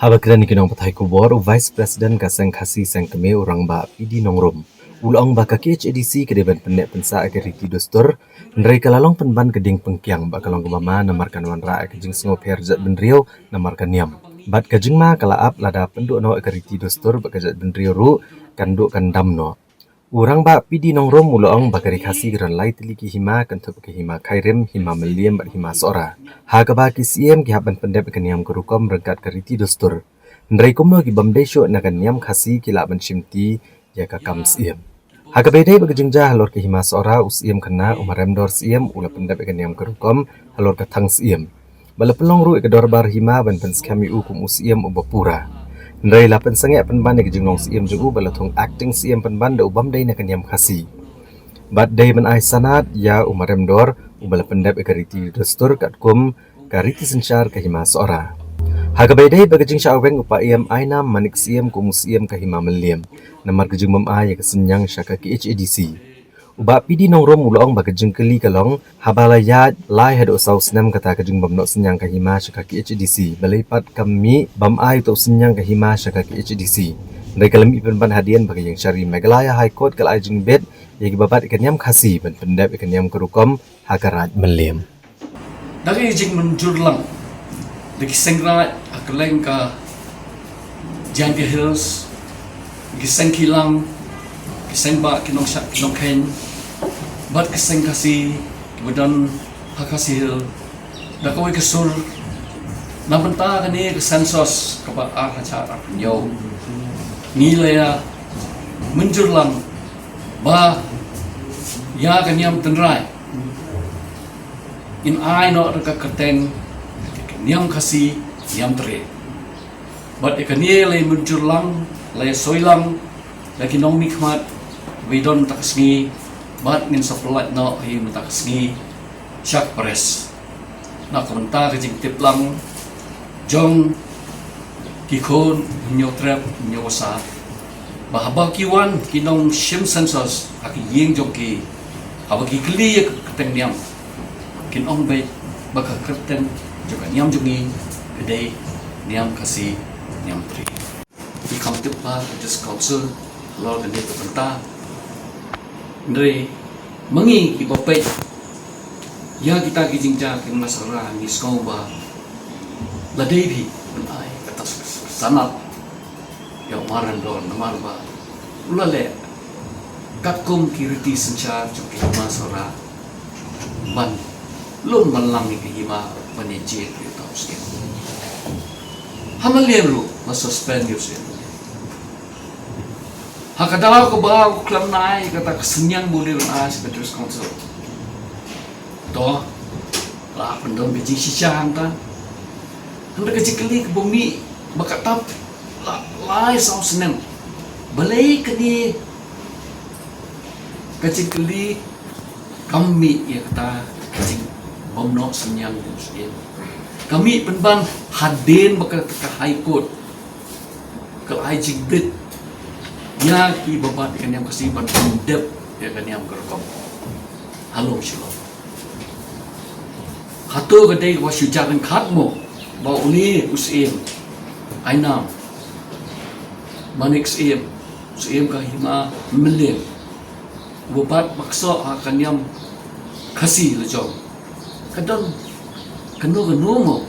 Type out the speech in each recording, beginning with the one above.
Habakran ikinong patay kubor o Vice President kasang kasi sang kami orang ba PD nongrom. Ulong ba ka KHADC kedeban penek pensa agariti dostor, nrai kalalong penban keding pengkiang ba kalong kumama namarkan wanra kejing sengo perjat benriau namarkan niam. Bat kajing ma kalaap lada penduk no agariti dostor ba kajat benriau ru kanduk kandam no. Urang ba PD nongrom ulong ba kari kasi geran lai teliki hima kantup ke hima kairim hima meliem bat hima sora. Hagaba kisiem kihaban pendep kaniam kerukom regat kariti dostor. Ndrai kumno ki bamdesho na kaniam khasi kilaban shimti ya kakam siem. Hagabedai bagajingja halor ke hima sora usiem kena umaremdor siem ula pendep kaniam kerukom halor katang siem. Bala pelong ru ikador bar hima ban penskami ukum usiem ubapura. Ndrai lapan sange penban ke jingnong siem jungu bala thong acting siem penban da ubamdai na kaniam khasi. Bat day man ay sanat ya umaremdor ubala pendep kariti dostor katkum kariti sensyar kahima seora. Hagabedai bagajing syaweng upa iam aina manik siem kumusiem kahima meliem. Namar gejing mamay ya kesenyang syaka KHADC. Uba PD nongrom ulong bagajing keli kalong habalayat lai hado saw senam kata kejing bamnok senyang kahima syaka KHADC. Balipat kami bamay to senyang kahima syaka KHADC. Ndai kalami penban hadian bagi yang syari Meghalaya High Court kalai jing bed yagi babat ikanyam khasi ban pendap ikanyam kerukom hakarat meliem. Dari jing menjurlang dari sengrat akaleng ka Jangka Hills giseng kilang giseng ba kinong ken bat giseng kasi kemudian hakasi hill dakawai kesur nabenta kani ke sensos kaba acara yo nilai menjurlang ba ya kanyam tenrai in ai no reka kerteng niam kasi niam tre but ikani lay menjurlang lay soilang lagi nong mikmat widon takasngi but ngin sopelat no hi takasngi syak pres na komentar jing tiplang jong kikon nyotrep nyosa bahaba kiwan kinong shim sensos aki yeng jongki habaki kli keteng niam kinong bay baka kerten juga niam jungi gede niam kasi niam tri di kamtipa just council law dan itu penta ndre mengi ibapay ya kita gijingja kin masalah ni skoba la devi ay katas sanat ya maran don marba ulale katkum kiriti sencar joki masora man lum malang ni hima panije kita usia hamaliem lu masuspend usia hakadaw ko ba ko klam nai kata kesenyang boleh as petrus council to la pendom biji sisang kan hendak kecikli ke bumi bakatap lai sau seneng balai kini kecikli kami ya kata kecik bomno senyang muslim kami penban hadin bakal ke high court ke high bid ya ki babat kan yang kesiban pendep ya kan yang kerekam halo shalom hatu kedai wasyujaran khatmo bau ni usim ainam manik sim kahima melim babat maksa akan yang kasih lejong kadang kenu mo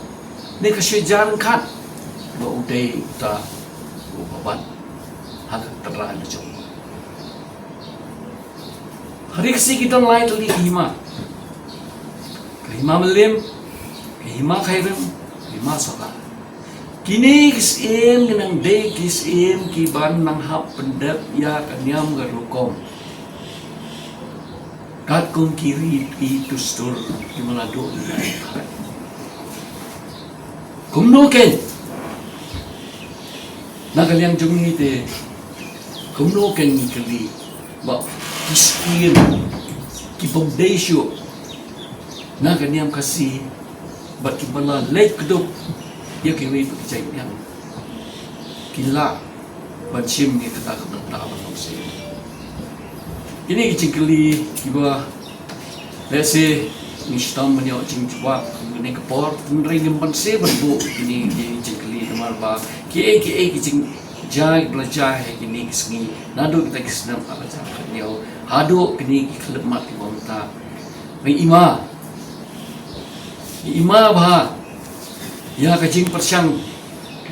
ni kasyujaran khat bau dei ta babat hak terang lejong hari kasi kita lain tali kahima melim kahima khairim kahima soka kini kisim genang day kisim kiban nang hap pendep ya kanyam garukom kat kum kiri itu stur gimana do kumnoken nagalyang jungi te kumnoken ni kali ba kisim kibomdesyo na kanyam kasi bat kibala late keduk ya kiri pekicai yang kila bansim ni kata kata apa sih ini kicikli kiba let's say Nishtam menyo jing jwa mene kapor menre ngimpan se berbu ini jing kali temar ba ki jing jai belajar ini kisngi nadu kita kisnam apa cakap nyo hado kini klub mat di bonta mai ima bah ya kajing persyang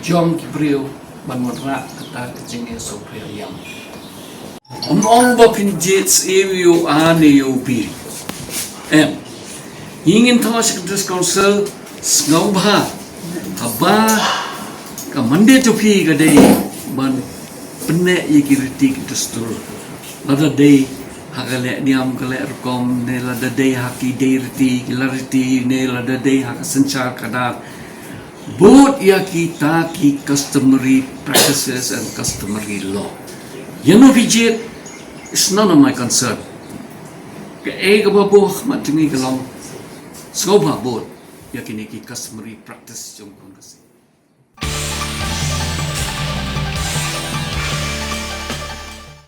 jom kibriu ban modra kata kajing so yang Om ba pinjit ewiu ane yopi ingin tahu sekretaris kansel ngau bah haba ka mande topi ka dei ban penne yikiriti dastur lada dei hakale niam kale rekom ne lada dei haki deirti kilariti ne lada dei hak sanchar kada both ya kita ki customary practices and customary law pijit is none of my concern ke babuh matingi kalong Skoba board yakini ki customary practice jong kon kasi